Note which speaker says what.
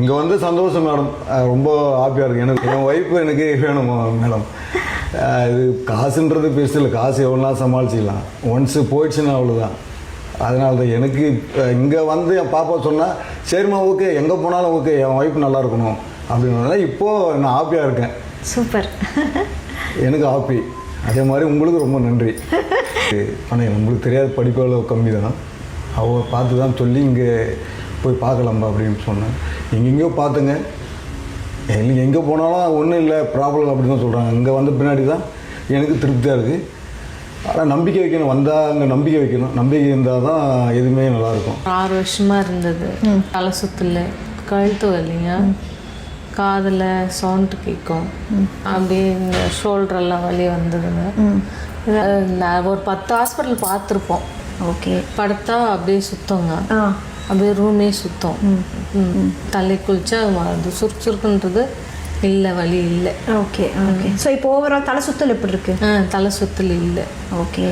Speaker 1: இங்கே வந்து சந்தோஷம் மேடம், ரொம்ப ஹாப்பியாக இருக்கு. எனக்கு என் ஒய்ஃபு எனக்கு வேணும் மேடம். இது காசுன்றது பெருசு இல்லை, காசு எவ்வளோ சமாளிச்சிக்கலாம், ஒன்ஸு போயிடுச்சுன்னா அவ்வளோதான். அதனால தான் எனக்கு இங்கே வந்து என் பாப்பா சொன்னால் சரிம்மா ஓகே, எங்கே போனாலும் ஓகே, என் ஒய்ஃப் நல்லா இருக்கணும் அப்படின்றதுனால இப்போது நான் ஹாப்பியாக இருக்கேன்.
Speaker 2: சூப்பர்.
Speaker 1: எனக்கு ஹாப்பி. அதே மாதிரி உங்களுக்கு ரொம்ப நன்றி. ஆனால் நம்மளுக்கு தெரியாத படிப்பு கம்மி தான், அவள் பார்த்து தான் சொல்லி இங்கே போய் பார்க்கலாம்பா அப்படின்னு சொன்னேன். எங்கெங்கேயோ பார்த்துங்க, எங்கே போனாலும் ஒன்றும் இல்லை ப்ராப்ளம் அப்படின்னு தான் சொல்கிறாங்க. இங்கே வந்த பின்னாடி தான் எனக்கு திருப்தியாக இருக்குது. ஆனால் நம்பிக்கை வைக்கணும், வந்தால் அங்கே நம்பிக்கை வைக்கணும். நம்பிக்கை இருந்தால் தான் எதுவுமே நல்லாயிருக்கும்.
Speaker 3: 6 வருஷமாக இருந்தது. தலை சுற்றல, கழுத்து வலிங்க, காதில் சவுண்டு கேட்கும், அப்படியே இந்த ஷோல்டரெல்லாம் வலி வந்ததுங்க. ஒரு 10 ஹாஸ்பிட்டல் பார்த்துருப்போம்.
Speaker 2: ஓகே.
Speaker 3: படுத்தா அப்படியே சுத்தங்க, அப்படியே ரூமே சுத்தம். தலை குளிச்சா அது சுறுசுறுக்குன்றது இல்லை, வலி இல்லை.
Speaker 2: Okay okay. ஸோ இப்போ ஓவரால் தலை சுற்றல் எப்படி இருக்கு?
Speaker 3: தலை சுற்றல் இல்லை.
Speaker 2: ஓகே.